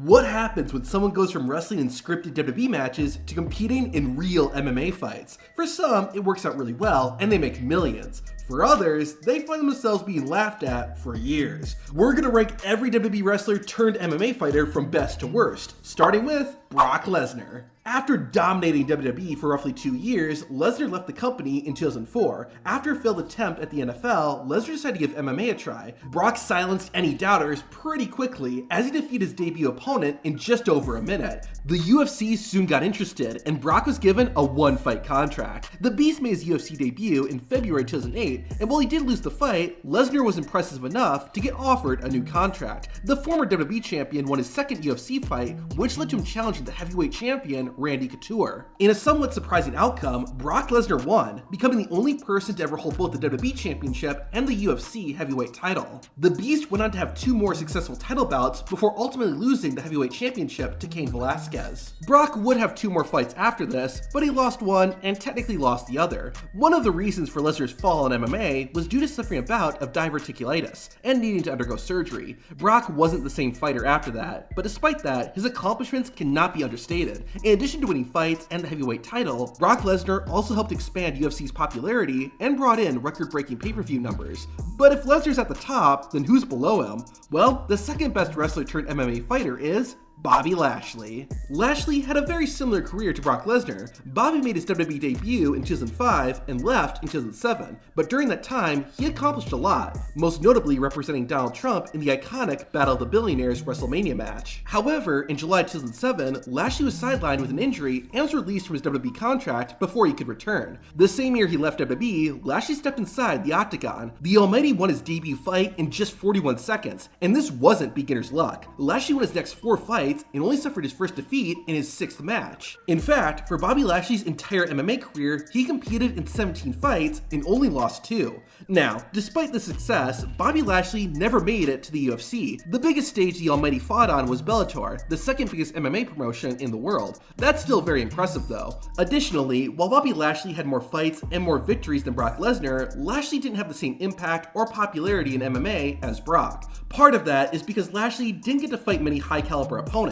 What happens when someone goes from wrestling in scripted WWE matches to competing in real MMA fights? For some, it works out really well and they make millions. For others, they find themselves being laughed at for years. We're gonna rank every WWE wrestler turned MMA fighter from best to worst, starting with Brock Lesnar. After dominating WWE for roughly 2 years, Lesnar left the company in 2004. After a failed attempt at the NFL, Lesnar decided to give MMA a try. Brock silenced any doubters pretty quickly as he defeated his debut opponent in just over a minute. The UFC soon got interested, and Brock was given a one-fight contract. The Beast made his UFC debut in February 2008, and while he did lose the fight, Lesnar was impressive enough to get offered a new contract. The former WWE champion won his second UFC fight, which led to him challenging the heavyweight champion Randy Couture. In a somewhat surprising outcome, Brock Lesnar won, becoming the only person to ever hold both the WWE Championship and the UFC heavyweight title. The Beast went on to have 2 more successful title bouts before ultimately losing the heavyweight championship to Cain Velasquez. Brock would have 2 more fights after this, but he lost one and technically lost the other. One of the reasons for Lesnar's fall in MMA was due to suffering a bout of diverticulitis and needing to undergo surgery. Brock wasn't the same fighter after that, but despite that, his accomplishments cannot be understated. In addition to winning fights and the heavyweight title, Brock Lesnar also helped expand UFC's popularity and brought in record-breaking pay-per-view numbers. But if Lesnar's at the top, then who's below him? Well, the second best wrestler turned MMA fighter is Bobby Lashley. Lashley had a very similar career to Brock Lesnar. Bobby made his WWE debut in 2005 and left in 2007, but during that time, he accomplished a lot, most notably representing Donald Trump in the iconic Battle of the Billionaires WrestleMania match. However, in July 2007, Lashley was sidelined with an injury and was released from his WWE contract before he could return. The same year he left WWE, Lashley stepped inside the octagon. The Almighty won his debut fight in just 41 seconds, and this wasn't beginner's luck. Lashley won his next 4 fights and only suffered his first defeat in his 6th match. In fact, for Bobby Lashley's entire MMA career, he competed in 17 fights and only lost 2. Now, despite the success, Bobby Lashley never made it to the UFC. The biggest stage the Almighty fought on was Bellator, the second biggest MMA promotion in the world. That's still very impressive though. Additionally, while Bobby Lashley had more fights and more victories than Brock Lesnar, Lashley didn't have the same impact or popularity in MMA as Brock. Part of that is because Lashley didn't get to fight many high-caliber opponents.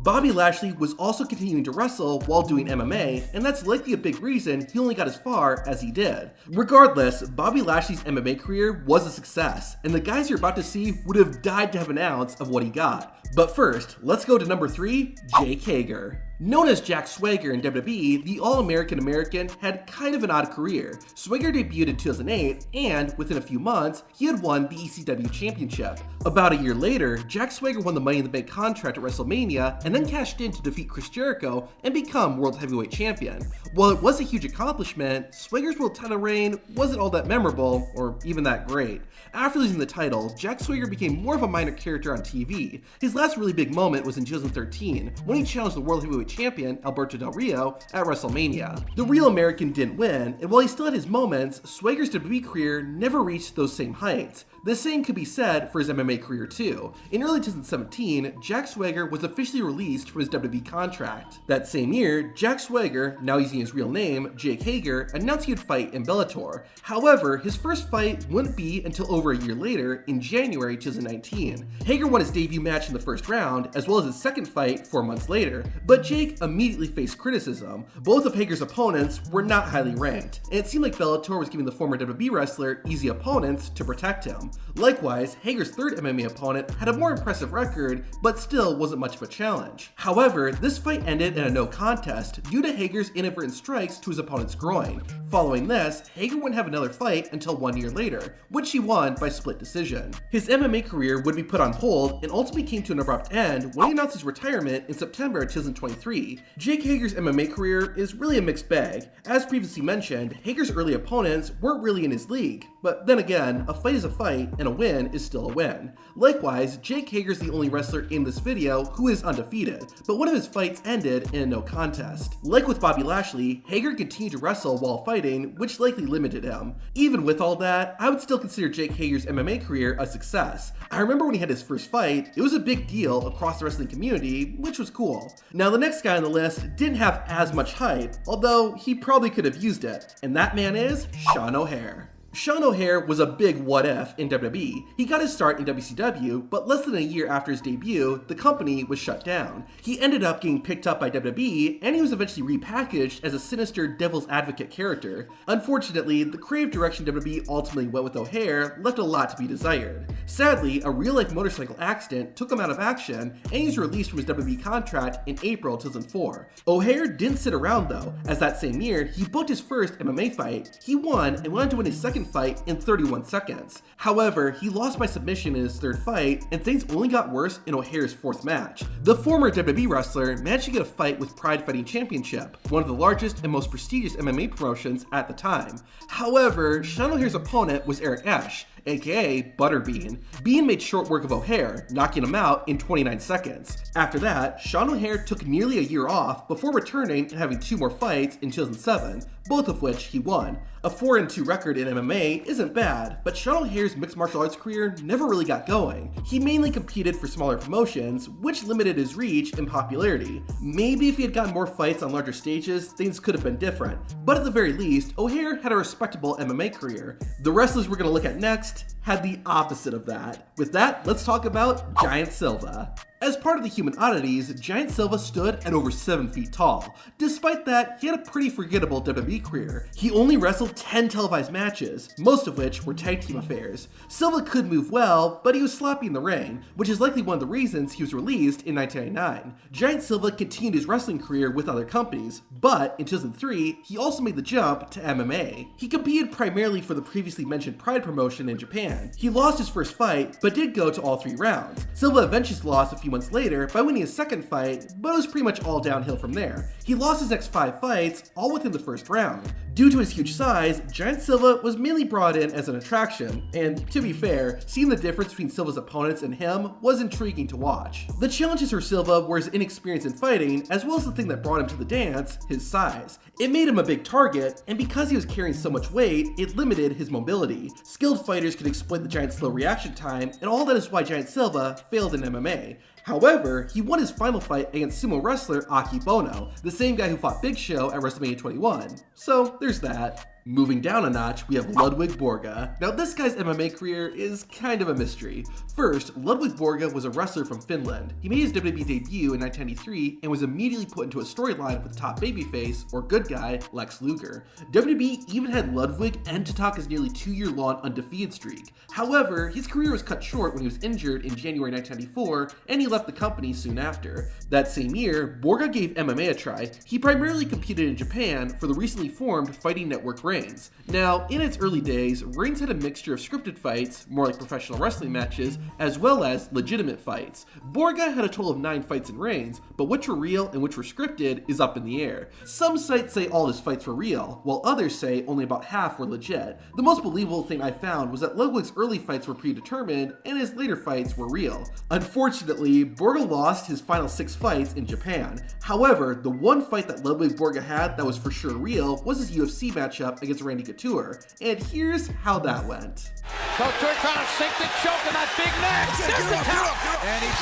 Bobby Lashley was also continuing to wrestle while doing MMA, and that's likely a big reason he only got as far as he did. Regardless, Bobby Lashley's MMA career was a success, and the guys you're about to see would have died to have an ounce of what he got. But first, let's go to number 3, Jake Hager. Known as Jack Swagger in WWE, the All-American American had kind of an odd career. Swagger debuted in 2008, and within a few months, he had won the ECW Championship. About a year later, Jack Swagger won the Money in the Bank contract at WrestleMania, and then cashed in to defeat Chris Jericho and become World Heavyweight Champion. While it was a huge accomplishment, Swagger's world title reign wasn't all that memorable, or even that great. After losing the title, Jack Swagger became more of a minor character on TV. His last really big moment was in 2013, when he challenged the World Heavyweight Champion Alberto Del Rio at WrestleMania. The real American didn't win, and while he still had his moments, Swagger's WWE career never reached those same heights. The same could be said for his MMA career too. In early 2017, Jack Swagger was officially released from his WWE contract. That same year, Jack Swagger, now using his real name, Jake Hager, announced he would fight in Bellator. However, his first fight wouldn't be until over a year later, in January 2019. Hager won his debut match in the first round, as well as his second fight 4 months later, but Jake immediately faced criticism. Both of Hager's opponents were not highly ranked, and it seemed like Bellator was giving the former WWE wrestler easy opponents to protect him. Likewise, Hager's third MMA opponent had a more impressive record, but still wasn't much of a challenge. However, this fight ended in a no contest due to Hager's inadvertent strikes to his opponent's groin. Following this, Hager wouldn't have another fight until 1 year later, which he won by split decision. His MMA career would be put on hold and ultimately came to an abrupt end when he announced his retirement in September 2023. Jake Hager's MMA career is really a mixed bag. As previously mentioned, Hager's early opponents weren't really in his league, but then again, a fight is a fight and a win is still a win. Likewise, Jake Hager's the only wrestler in this video who is undefeated, but one of his fights ended in a no contest. Like with Bobby Lashley, Hager continued to wrestle while fighting, which likely limited him. Even with all that, I would still consider Jake Hager's MMA career a success. I remember when he had his first fight, it was a big deal across the wrestling community, which was cool. Now the next guy on the list didn't have as much hype, although he probably could have used it, and that man is Sha OHare. Sha OHare was a big what if in WWE. He got his start in WCW, but less than a year after his debut, the company was shut down. He ended up getting picked up by WWE, and he was eventually repackaged as a sinister devil's advocate character. Unfortunately, the creative direction WWE ultimately went with OHare left a lot to be desired. Sadly, a real-life motorcycle accident took him out of action, and he was released from his WWE contract in April 2004. OHare didn't sit around though, as that same year, he booked his first MMA fight. He won and went on to win his second fight in 31 seconds. However, he lost by submission in his third fight, and things only got worse in OHare's fourth match. The former WWE wrestler managed to get a fight with Pride Fighting Championship, one of the largest and most prestigious MMA promotions at the time. However, Sha OHare's opponent was Eric Esch, aka Butterbean. Bean made short work of OHare, knocking him out in 29 seconds. After that, Sha OHare took nearly a year off before returning and having 2 more fights in 2007, both of which he won. A 4-2 record in MMA isn't bad, but Sha OHare's mixed martial arts career never really got going. He mainly competed for smaller promotions, which limited his reach and popularity. Maybe if he had gotten more fights on larger stages, things could have been different, but at the very least, OHare had a respectable MMA career. The wrestlers we're going to look at next had the opposite of that. With that, let's talk about Giant Silva. As part of the Human Oddities, Giant Silva stood at over 7 feet tall. Despite that, he had a pretty forgettable WWE career. He only wrestled 10 televised matches, most of which were tag team affairs. Silva could move well, but he was sloppy in the ring, which is likely one of the reasons he was released in 1999. Giant Silva continued his wrestling career with other companies, but in 2003, he also made the jump to MMA. He competed primarily for the previously mentioned Pride promotion in Japan. He lost his first fight, but did go to all 3 rounds. Silva eventually lost a few months later by winning his second fight, but it was pretty much all downhill from there. He lost his next 5 fights, all within the first round. Due to his huge size, Giant Silva was mainly brought in as an attraction, and to be fair, seeing the difference between Silva's opponents and him was intriguing to watch. The challenges for Silva were his inexperience in fighting, as well as the thing that brought him to the dance, his size. It made him a big target, and because he was carrying so much weight, it limited his mobility. Skilled fighters could exploit the Giant's slow reaction time, and all that is why Giant Silva failed in MMA. However, he won his final fight against sumo wrestler Aki Bono, the same guy who fought Big Show at WrestleMania 21. So there's that. Moving down a notch, we have Ludwick Borg. Now this guy's MMA career is kind of a mystery. First, Ludwick Borg was a wrestler from Finland. He made his WWE debut in 1993 and was immediately put into a storyline with top babyface, or good guy, Lex Luger. WWE even had Ludwig end to talk his nearly 2-year-long undefeated streak. However, his career was cut short when he was injured in January 1994, and he left the company soon after. That same year, Borg gave MMA a try. He primarily competed in Japan for the recently formed Fighting Network Reigns. Now, in its early days, Reigns had a mixture of scripted fights, more like professional wrestling matches, as well as legitimate fights. Borg had a total of 9 fights in Reigns, but which were real and which were scripted is up in the air. Some sites say all his fights were real, while others say only about half were legit. The most believable thing I found was that Ludwig's early fights were predetermined, and his later fights were real. Unfortunately, Borg lost his final 6 fights in Japan. However, the one fight that Ludwick Borg had that was for sure real was his UFC matchup against Randy Couture, and here's how that went. Couture trying to sink the choke in that big neck. There's the tap. And he's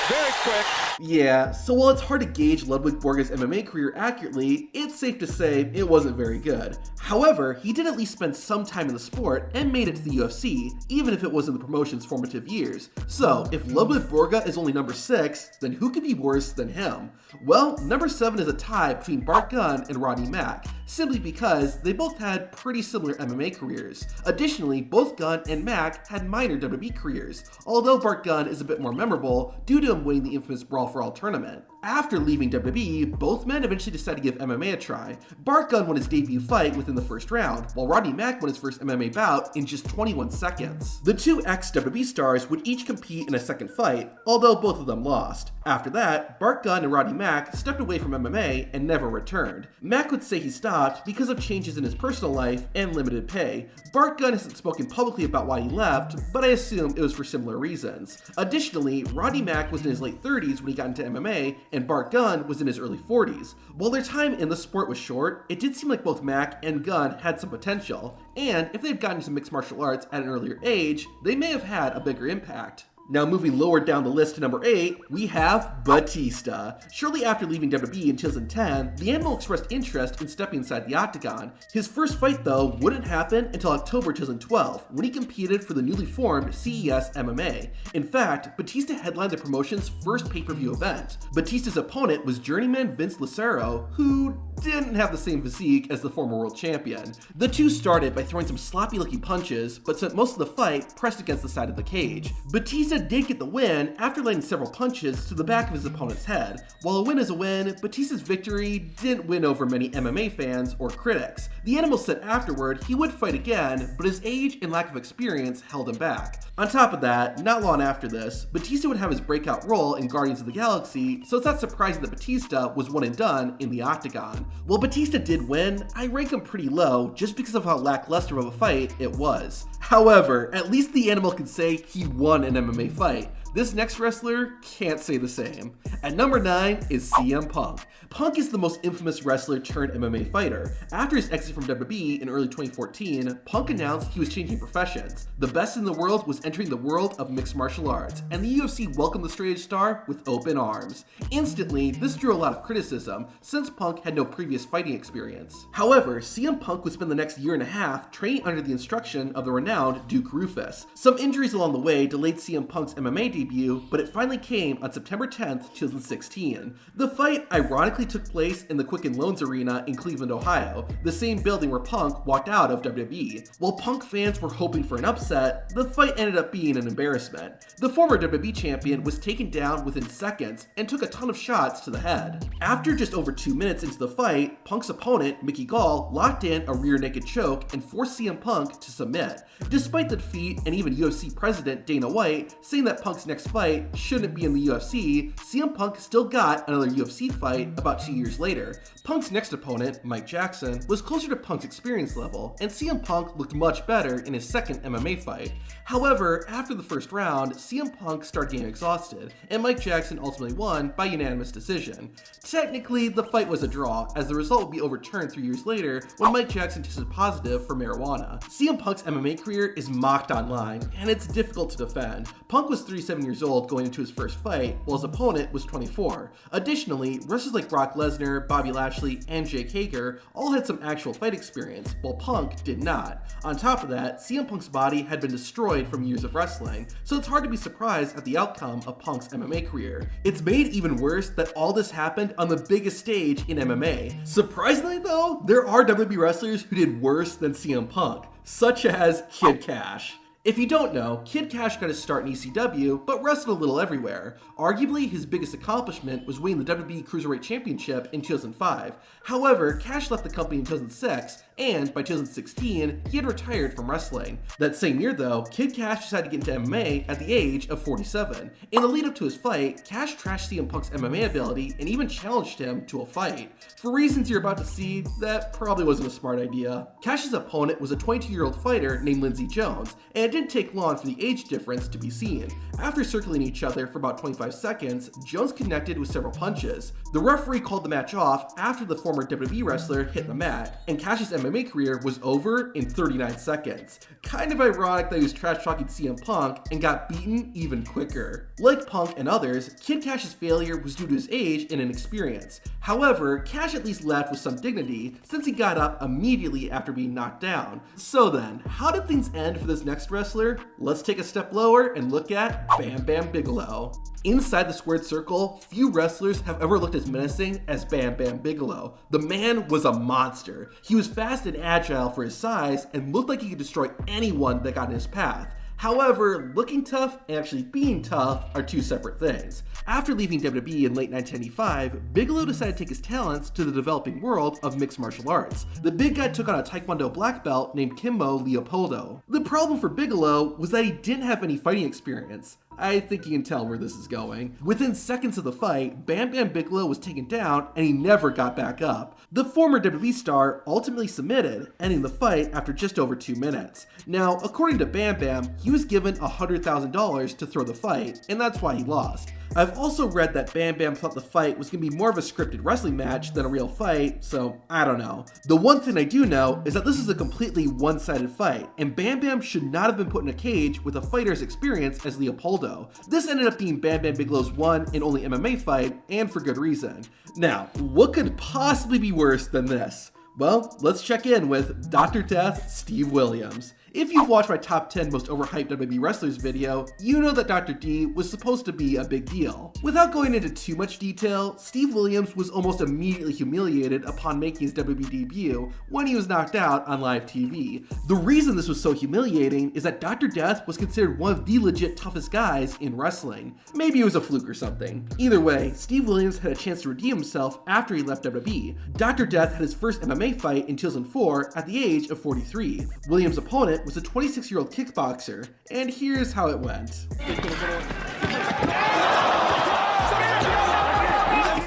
very quick. Yeah, so while it's hard to gauge Ludwick Borg's MMA career accurately, it's safe to say it wasn't very good. However, he did at least spend some time in the sport and made it to the UFC, even if it was in the promotion's formative years. So, if Ludwick Borg is only number 6, then who could be worse than him? Well, number 7 is a tie between Bart and Rodney Mack, simply because they both had pretty similar MMA careers. Additionally, both Gunn and Mack had minor WWE careers, although Bart Gunn is a bit more memorable due to him winning the infamous Brawl for All tournament. After leaving WWE, both men eventually decided to give MMA a try. Bart Gunn won his debut fight within the first round, while Rodney Mack won his first MMA bout in just 21 seconds. The two ex-WWE stars would each compete in a second fight, although both of them lost. After that, Bart Gunn and Rodney Mack stepped away from MMA and never returned. Mack would say he stopped because of changes in his personal life and limited pay. Bart Gunn hasn't spoken publicly about why he left, but I assume it was for similar reasons. Additionally, Rodney Mack was in his late 30s when he got into MMA, and Bart Gunn was in his early 40s. While their time in the sport was short, it did seem like both Mack and Gunn had some potential, and if they had gotten into mixed martial arts at an earlier age, they may have had a bigger impact. Now moving lower down the list to number 8, we have Batista. Shortly after leaving WWE in 2010, the Animal expressed interest in stepping inside the octagon. His first fight though wouldn't happen until October 2012, when he competed for the newly formed CES MMA. In fact, Batista headlined the promotion's first pay-per-view event. Batista's opponent was journeyman Vince Lucero, who didn't have the same physique as the former world champion. The two started by throwing some sloppy-looking punches, but spent most of the fight pressed against the side of the cage. Batista did get the win after landing several punches to the back of his opponent's head. While a win is a win, Batista's victory didn't win over many MMA fans or critics. The Animal said afterward he would fight again, but his age and lack of experience held him back. On top of that, not long after this, Batista would have his breakout role in Guardians of the Galaxy, so it's not surprising that Batista was one and done in the octagon. While Batista did win, I rank him pretty low just because of how lackluster of a fight it was. However, at least the Animal can say he won an MMA fight. This next wrestler can't say the same. At number 9 is CM Punk. Punk is the most infamous wrestler turned MMA fighter. After his exit from WWE in early 2014, Punk announced he was changing professions. The best in the world was entering the world of mixed martial arts, and the UFC welcomed the straight-edge star with open arms. Instantly, this drew a lot of criticism, since Punk had no previous fighting experience. However, CM Punk would spend the next year and a half training under the instruction of the renowned Duke Roufus. Some injuries along the way delayed CM Punk's MMA debut, but it finally came on September 10th, 2016. The fight ironically took place in the Quicken Loans Arena in Cleveland, Ohio, the same building where Punk walked out of WWE. While Punk fans were hoping for an upset, the fight ended up being an embarrassment. The former WWE champion was taken down within seconds and took a ton of shots to the head. After just over 2 minutes into the fight, Punk's opponent, Mickey Gall, locked in a rear naked choke and forced CM Punk to submit. Despite the defeat, and even UFC president Dana White saying that Punk's next fight shouldn't be in the UFC, CM Punk still got another UFC fight about 2 years later. Punk's next opponent, Mike Jackson, was closer to Punk's experience level, and CM Punk looked much better in his second MMA fight. However, after the first round, CM Punk started getting exhausted, and Mike Jackson ultimately won by unanimous decision. Technically, the fight was a draw, as the result would be overturned 3 years later when Mike Jackson tested positive for marijuana. CM Punk's MMA career is mocked online, and it's difficult to defend. Punk was 37 years old going into his first fight, while his opponent was 24. Additionally, wrestlers like Brock Lesnar, Bobby Lashley, and Jake Hager all had some actual fight experience, while Punk did not. On top of that, CM Punk's body had been destroyed from years of wrestling, so it's hard to be surprised at the outcome of Punk's MMA career. It's made even worse that all this happened on the biggest stage in MMA. Surprisingly though, there are WWE wrestlers who did worse than CM Punk, such as Kid Cash. If you don't know, Kid Cash got his start in ECW, but wrestled a little everywhere. Arguably, his biggest accomplishment was winning the WWE Cruiserweight Championship in 2005. However, Cash left the company in 2006, and by 2016, he had retired from wrestling. That same year though, Kid Cash decided to get into MMA at the age of 47. In the lead up to his fight, Cash trashed CM Punk's MMA ability and even challenged him to a fight. For reasons you're about to see, that probably wasn't a smart idea. Cash's opponent was a 22-year-old fighter named Lindsey Jones, and it didn't take long for the age difference to be seen. After circling each other for about 25 seconds, Jones connected with several punches. The referee called the match off after the former WWE wrestler hit the mat, and Cash's MMA career was over in 39 seconds. Kind of ironic that he was trash-talking CM Punk and got beaten even quicker. Like Punk and others, Kid Cash's failure was due to his age and inexperience. However, Cash at least left with some dignity since he got up immediately after being knocked down. So then, how did things end for this next wrestler? Let's take a step lower and look at Bam Bam Bigelow. Inside the squared circle, few wrestlers have ever looked as menacing as Bam Bam Bigelow. The man was a monster. He was fast and agile for his size and looked like he could destroy anyone that got in his path. However, looking tough and actually being tough are two separate things. After leaving WWE in late 1995, Bigelow decided to take his talents to the developing world of mixed martial arts. The big guy took on a Taekwondo black belt named Kimbo Leopoldo. The problem for Bigelow was that he didn't have any fighting experience. I think you can tell where this is going. Within seconds of the fight, Bam Bam Bigelow was taken down and he never got back up. The former WWE star ultimately submitted, ending the fight after just over 2 minutes. Now, according to Bam Bam, he was given $100,000 to throw the fight, and that's why he lost. I've also read that Bam Bam thought the fight was going to be more of a scripted wrestling match than a real fight, so I don't know. The one thing I do know is that this is a completely one-sided fight, and Bam Bam should not have been put in a cage with a fighter as experienced as Leopoldo. though. This ended up being Bam Bam Bigelow's one and only MMA fight, and for good reason. Now, what could possibly be worse than this? Well, let's check in with Dr. Death Steve Williams. If you've watched my top 10 most overhyped WWE wrestlers video, you know that Dr. D was supposed to be a big deal. Without going into too much detail, Steve Williams was almost immediately humiliated upon making his WWE debut when he was knocked out on live TV. The reason this was so humiliating is that Dr. Death was considered one of the legit toughest guys in wrestling. Maybe it was a fluke or something. Either way, Steve Williams had a chance to redeem himself after he left WWE. Dr. Death had his first MMA fight in 2004 at the age of 43. Williams' opponent was a 26-year-old kickboxer, and here's how it went.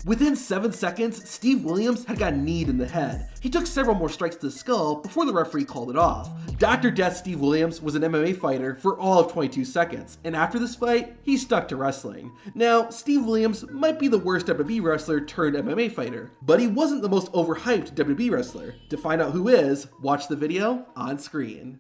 Within 7 seconds, Steve Williams had got kneed in the head. He took several more strikes to the skull before the referee called it off. Dr. Death Steve Williams was an MMA fighter for all of 22 seconds, and after this fight, he stuck to wrestling. Now, Steve Williams might be the worst WWE wrestler turned MMA fighter, but he wasn't the most overhyped WWE wrestler. To find out who is, watch the video on screen.